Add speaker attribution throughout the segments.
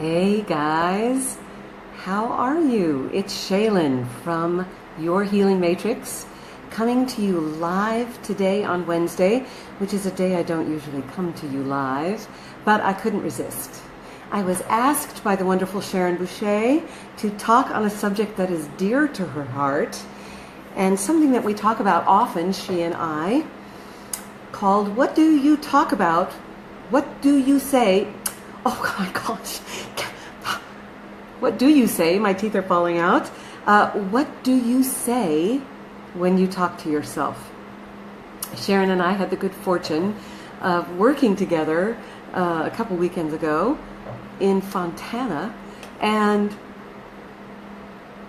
Speaker 1: Hey guys, how are you? It's Shaylin from Your Healing Matrix, coming to you live today on Wednesday, which is a day I don't usually come to you live, but I couldn't resist. I was asked by the wonderful Sharon Boucher to talk on a subject that is dear to her heart, and something that we talk about often, she and I, called What Do You Talk About? What Do You Say? Oh my gosh. What do you say? My teeth are falling out. What do you say when you talk to yourself? Sharon and I had the good fortune of working together a couple weekends ago in Fontana, and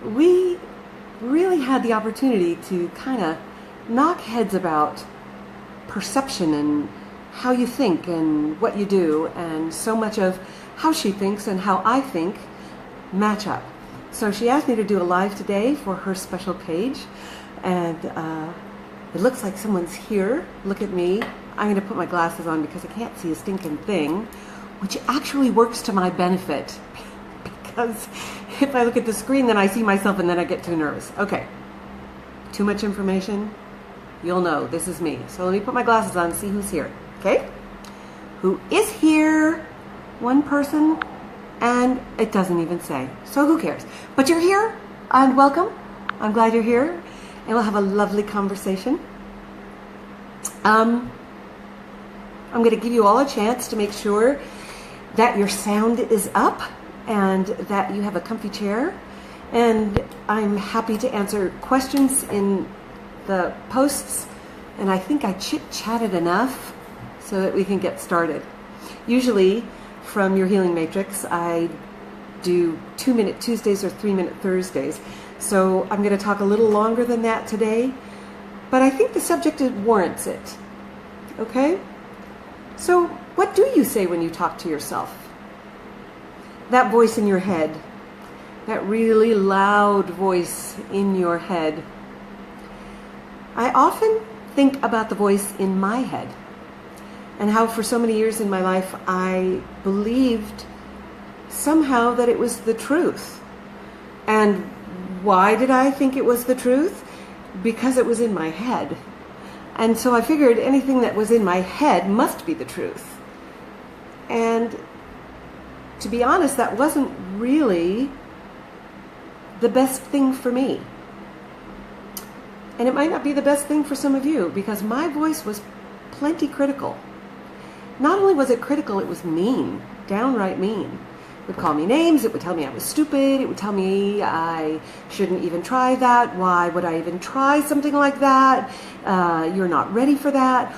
Speaker 1: we really had the opportunity to kind of knock heads about perception and how you think and what you do, and so much of how she thinks and how I think match up. So she asked me to do a live today for her special page, and it looks like someone's here. Look at me. I'm going to put my glasses on because I can't see a stinking thing, which actually works to my benefit because if I look at the screen then I see myself and then I get too nervous. Okay, too much information? You'll know this is me. So let me put my glasses on and see who's here. Okay? Who is here? One person, and it doesn't even say. So who cares? But you're here, and welcome. I'm glad you're here, and we'll have a lovely conversation. I'm going to give you all a chance to make sure that your sound is up and that you have a comfy chair. And I'm happy to answer questions in the posts, and I think I chit-chatted enough so that we can get started. Usually from Your Healing Matrix I do 2-minute Tuesdays or 3-minute Thursdays, so I'm going to talk a little longer than that today, but I think the subject warrants it. Okay? So what do you say when you talk to yourself? That voice in your head, that really loud voice in your head. I often think about the voice in my head and how for so many years in my life I believed somehow that it was the truth. And why did I think it was the truth? Because it was in my head. And so I figured anything that was in my head must be the truth. And to be honest, that wasn't really the best thing for me. And it might not be the best thing for some of you, because my voice was plenty critical. Not only was it critical, it was mean, downright mean. It would call me names, it would tell me I was stupid, it would tell me I shouldn't even try that, why would I even try something like that, you're not ready for that,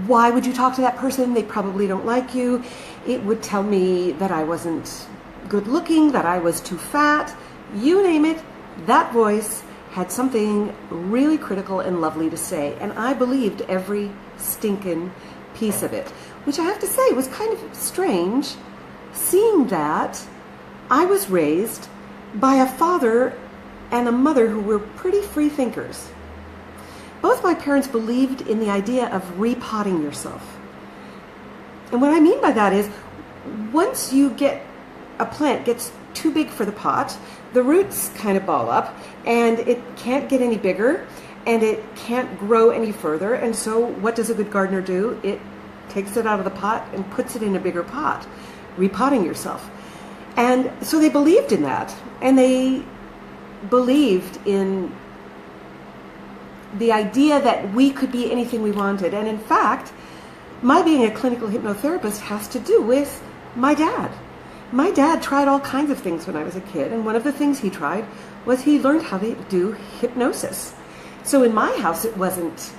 Speaker 1: why would you talk to that person, they probably don't like you. It would tell me that I wasn't good looking, that I was too fat, you name it, that voice had something really critical and lovely to say, and I believed every stinking piece of it, which I have to say was kind of strange, seeing that I was raised by a father and a mother who were pretty free thinkers. Both my parents believed in the idea of repotting yourself. And what I mean by that is, once you get a plant gets too big for the pot, the roots kind of ball up and it can't get any bigger and it can't grow any further. And so what does a good gardener do? It takes it out of the pot and puts it in a bigger pot, repotting yourself. And so they believed in that, and they believed in the idea that we could be anything we wanted. And in fact, my being a clinical hypnotherapist has to do with my dad. My dad tried all kinds of things when I was a kid, and one of the things he tried was he learned how to do hypnosis. So in my house, it wasn't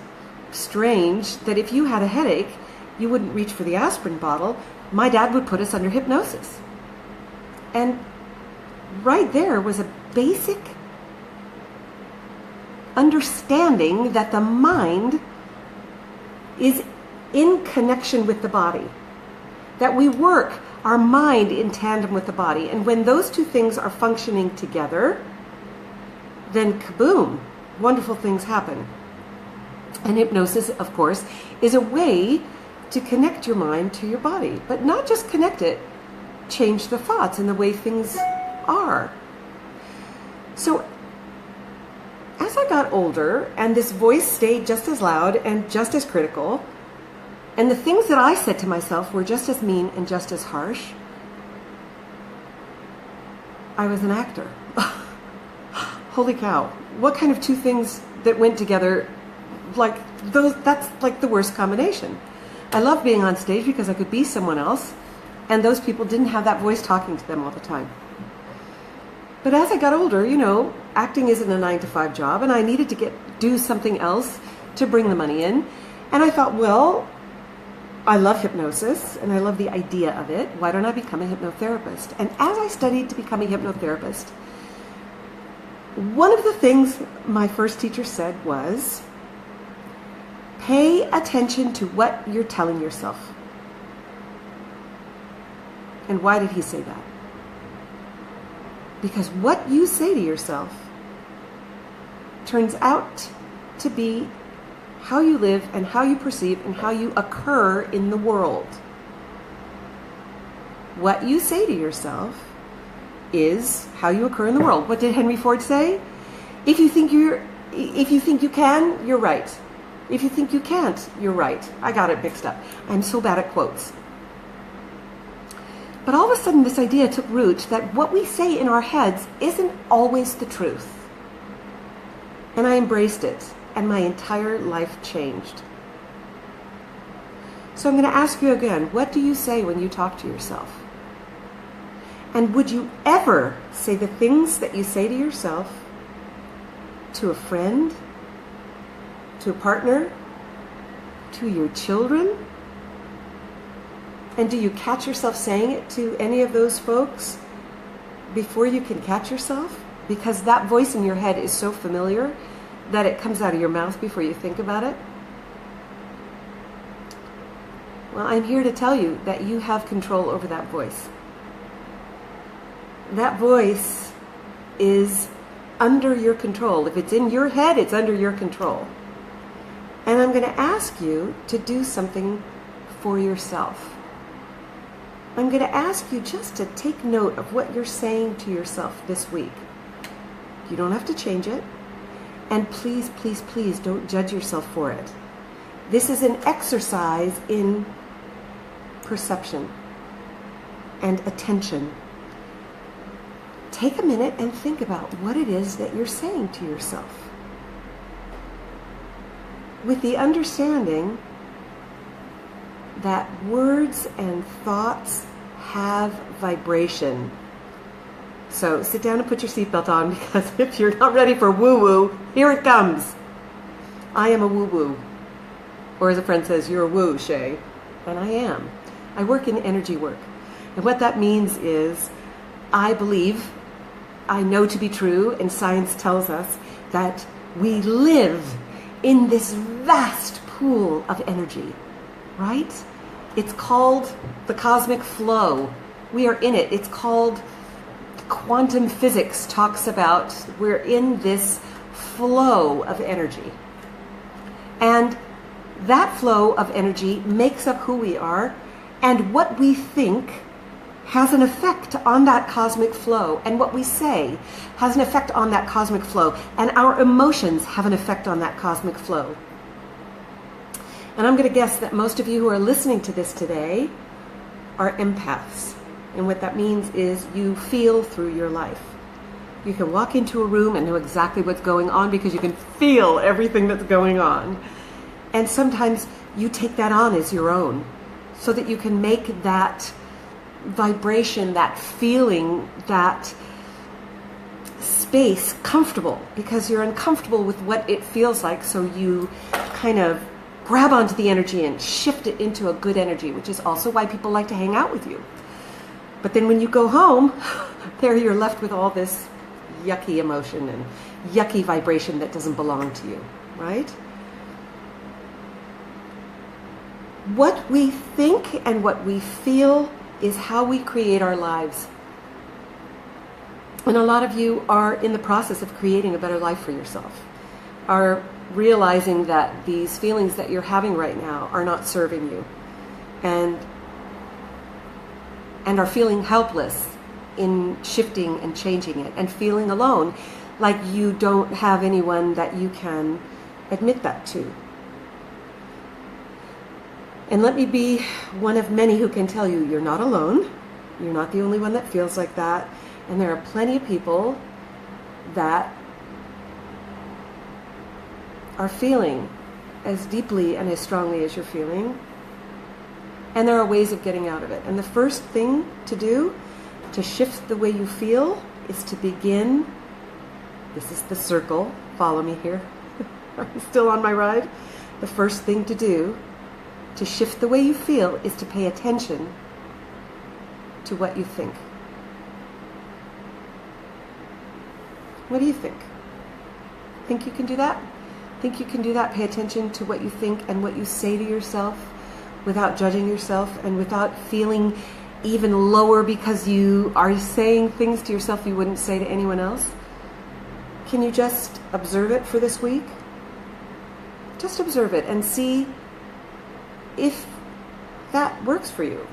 Speaker 1: strange that if you had a headache, you wouldn't reach for the aspirin bottle. My dad would put us under hypnosis. And right there was a basic understanding that the mind is in connection with the body, that we work our mind in tandem with the body. And when those two things are functioning together, then kaboom, wonderful things happen. And hypnosis, of course, is a way to connect your mind to your body, but not just connect it, change the thoughts and the way things are. So as I got older and this voice stayed just as loud and just as critical, and the things that I said to myself were just as mean and just as harsh, I was an actor. Holy cow. What kind of two things that went together like those? That's like the worst combination. I love being on stage because I could be someone else, and those people didn't have that voice talking to them all the time. But as I got older, acting isn't a 9-to-5 job, and I needed to do something else to bring the money in. And I thought, well, I love hypnosis, and I love the idea of it. Why don't I become a hypnotherapist? And as I studied to become a hypnotherapist, one of the things my first teacher said was, pay attention to what you're telling yourself. And why did he say that? Because what you say to yourself turns out to be how you live and how you perceive and how you occur in the world. What you say to yourself is how you occur in the world. What did Henry Ford say? If you think you can, you're right. If you think you can't, you're right. I got it mixed up. I'm so bad at quotes. But all of a sudden this idea took root that what we say in our heads isn't always the truth. And I embraced it, and my entire life changed. So I'm going to ask you again, what do you say when you talk to yourself? And would you ever say the things that you say to yourself to a friend, to a partner, to your children? And do you catch yourself saying it to any of those folks before you can catch yourself? Because that voice in your head is so familiar that it comes out of your mouth before you think about it. Well, I'm here to tell you that you have control over that voice. That voice is under your control. If it's in your head, it's under your control. And I'm going to ask you to do something for yourself. I'm going to ask you just to take note of what you're saying to yourself this week. You don't have to change it. And please, please, please don't judge yourself for it. This is an exercise in perception and attention. Take a minute and think about what it is that you're saying to yourself, with the understanding that words and thoughts have vibration. So sit down and put your seatbelt on, because if you're not ready for woo-woo, here it comes. I am a woo-woo. Or as a friend says, you're a woo, Shay. And I am. I work in energy work. And what that means is, I believe, I know to be true, and science tells us that we live in this vast pool of energy, right? It's called the cosmic flow. We are in it. It's called, quantum physics talks about, we're in this flow of energy. And that flow of energy makes up who we are, and what we think has an effect on that cosmic flow, and what we say has an effect on that cosmic flow, and our emotions have an effect on that cosmic flow. And I'm going to guess that most of you who are listening to this today are empaths. And what that means is you feel through your life. You can walk into a room and know exactly what's going on because you can feel everything that's going on. And sometimes you take that on as your own so that you can make that vibration, that feeling, that space comfortable, because you're uncomfortable with what it feels like, so you kind of grab onto the energy and shift it into a good energy, which is also why people like to hang out with you. But then when you go home, there you're left with all this yucky emotion and yucky vibration that doesn't belong to you, right? What we think and what we feel is how we create our lives. And a lot of you are in the process of creating a better life for yourself, are realizing that these feelings that you're having right now are not serving you. And and are feeling helpless in shifting and changing it, and feeling alone, like you don't have anyone that you can admit that to. And let me be one of many who can tell you, you're not alone. You're not the only one that feels like that. And there are plenty of people that are feeling as deeply and as strongly as you're feeling. And there are ways of getting out of it. And the first thing to do to shift the way you feel is to begin, this is the circle, follow me here, I'm still on my ride. The first thing to do to shift the way you feel is to pay attention to what you think. What do you think? Think you can do that? Think you can do that? Pay attention to what you think and what you say to yourself without judging yourself and without feeling even lower because you are saying things to yourself you wouldn't say to anyone else? Can you just observe it for this week? Just observe it and see if that works for you,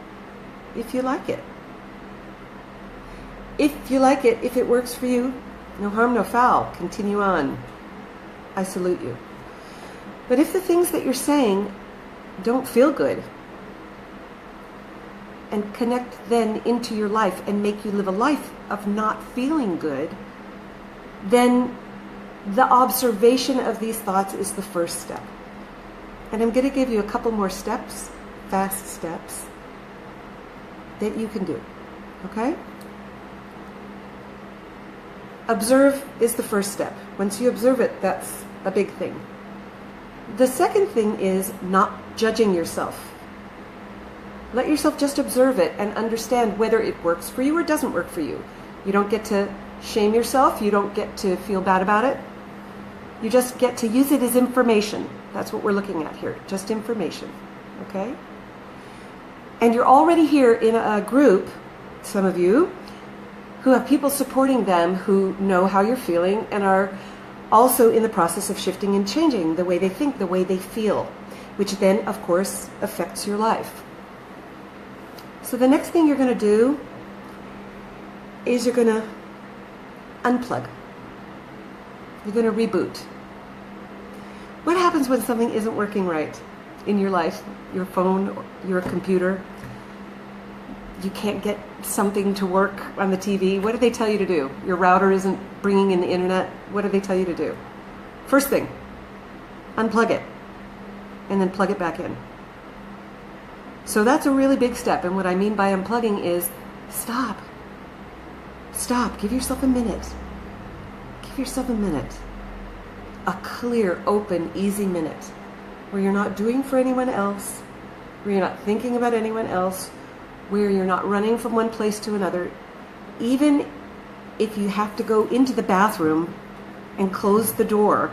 Speaker 1: if you like it. If you like it, if it works for you, no harm, no foul. Continue on. I salute you. But if the things that you're saying don't feel good, and connect then into your life and make you live a life of not feeling good, then the observation of these thoughts is the first step. And I'm going to give you a couple more steps, fast steps, that you can do. Okay? Observe is the first step. Once you observe it, that's a big thing. The second thing is not judging yourself. Let yourself just observe it and understand whether it works for you or doesn't work for you. You don't get to shame yourself. You don't get to feel bad about it. You just get to use it as information. That's what we're looking at here, just information. Okay? And you're already here in a group, some of you, who have people supporting them who know how you're feeling and are also in the process of shifting and changing the way they think, the way they feel, which then, of course, affects your life. So the next thing you're going to do is you're going to unplug. You're going to reboot. What happens when something isn't working right in your life? Your phone, your computer, you can't get something to work on the TV. What do they tell you to do? Your router isn't bringing in the internet. What do they tell you to do? First thing, unplug it and then plug it back in. So that's a really big step. And what I mean by unplugging is stop. Stop. Give yourself a minute. Give yourself a minute. A clear, open, easy minute where you're not doing for anyone else, where you're not thinking about anyone else, where you're not running from one place to another. Even if you have to go into the bathroom and close the door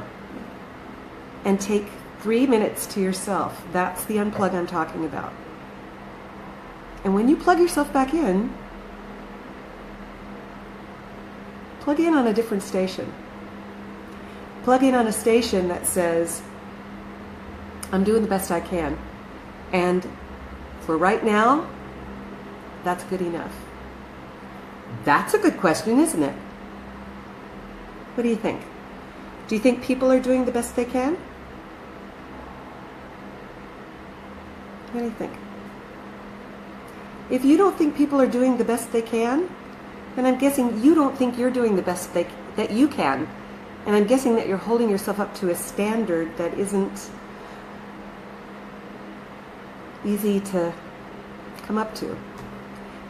Speaker 1: and take 3 minutes to yourself, that's the unplug I'm talking about. And when you plug yourself back in, plug in on a different station. Plug in on a station that says, I'm doing the best I can. And for right now, that's good enough. That's a good question, isn't it? What do you think? Do you think people are doing the best they can? What do you think? If you don't think people are doing the best they can, then I'm guessing you don't think you're doing the best that you can. And I'm guessing that you're holding yourself up to a standard that isn't easy to come up to.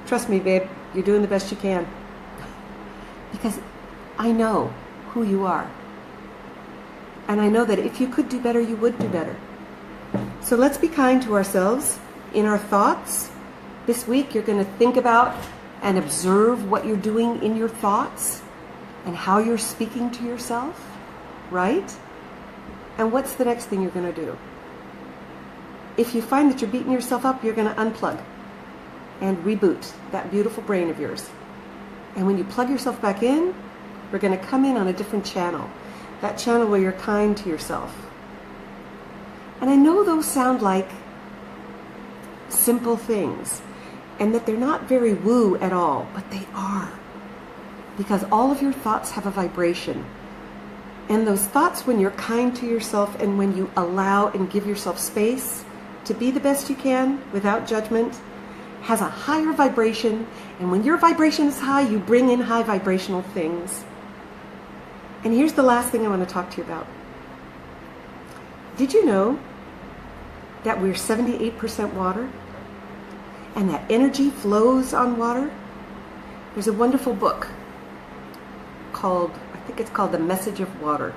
Speaker 1: Trust me, babe, you're doing the best you can. Because I know who you are. And I know that if you could do better, you would do better. So let's be kind to ourselves in our thoughts. This week you're going to think about and observe what you're doing in your thoughts and how you're speaking to yourself, right? And what's the next thing you're going to do? If you find that you're beating yourself up, you're going to unplug and reboot that beautiful brain of yours. And when you plug yourself back in, we're going to come in on a different channel. That channel where you're kind to yourself. And I know those sound like simple things. and that they're not very woo at all, but they are. Because all of your thoughts have a vibration. And those thoughts, when you're kind to yourself and when you allow and give yourself space to be the best you can without judgment, has a higher vibration. And when your vibration is high, you bring in high vibrational things. And here's the last thing I want to talk to you about. Did you know that we're 78% water? And that energy flows on water? There's a wonderful book called, I think it's called The Message of Water.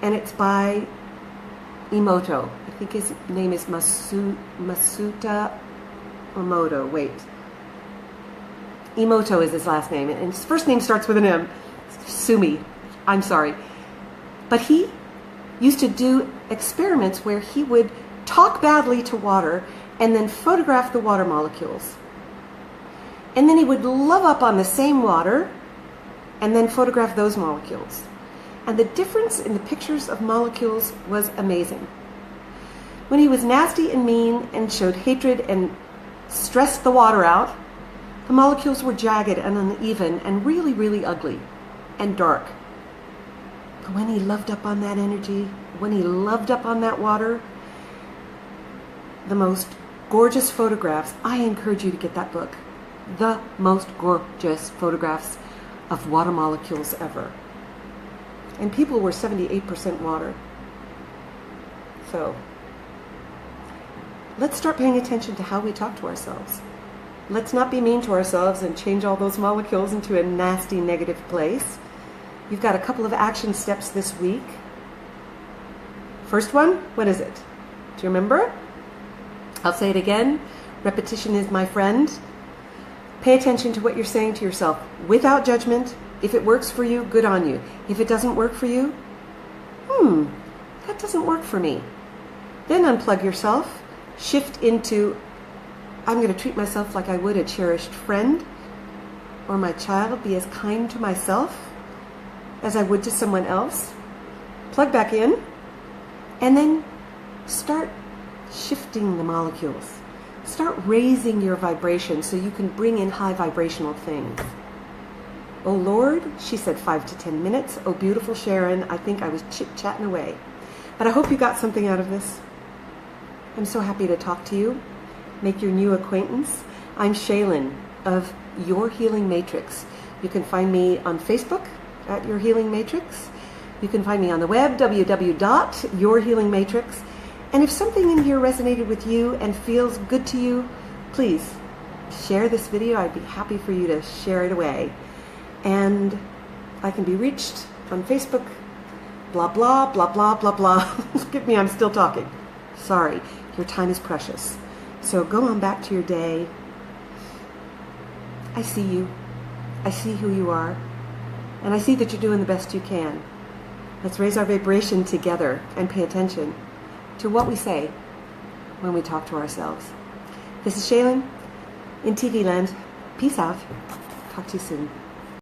Speaker 1: And it's by Emoto. I think his name is Masuta Emoto. Wait. Emoto is his last name. And his first name starts with an M. Sue me. I'm sorry. But he used to do experiments where he would talk badly to water and then photograph the water molecules. And then he would love up on the same water and then photograph those molecules. And the difference in the pictures of molecules was amazing. When he was nasty and mean and showed hatred and stressed the water out, the molecules were jagged and uneven and really, really ugly and dark. But when he loved up on that energy, when he loved up on that water, the most gorgeous photographs, I encourage you to get that book. The most gorgeous photographs of water molecules ever. And people were 78% water. So, let's start paying attention to how we talk to ourselves. Let's not be mean to ourselves and change all those molecules into a nasty, negative place. You've got a couple of action steps this week. First one, what is it? Do you remember? I'll say it again. Repetition is my friend. Pay attention to what you're saying to yourself without judgment. If it works for you, good on you. If it doesn't work for you, that doesn't work for me. Then unplug yourself. Shift into, I'm going to treat myself like I would a cherished friend or my child. Be as kind to myself as I would to someone else. Plug back in. And then start shifting the molecules. Start raising your vibration so you can bring in high vibrational things. Oh Lord, she said 5 to 10 minutes. Oh beautiful Sharon, I think I was chit-chatting away. But I hope you got something out of this. I'm so happy to talk to you, make your new acquaintance. I'm Shaylin of Your Healing Matrix. You can find me on Facebook at Your Healing Matrix. You can find me on the web, www.yourhealingmatrix. And if something in here resonated with you and feels good to you, please share this video. I'd be happy for you to share it away. And I can be reached on Facebook, blah, blah, blah, blah, blah, blah. Look at me, I'm still talking. Sorry, your time is precious. So go on back to your day. I see you. I see who you are. And I see that you're doing the best you can. Let's raise our vibration together and pay attention to what we say when we talk to ourselves. This is Shaylin in TV land. Peace out. Talk to you soon.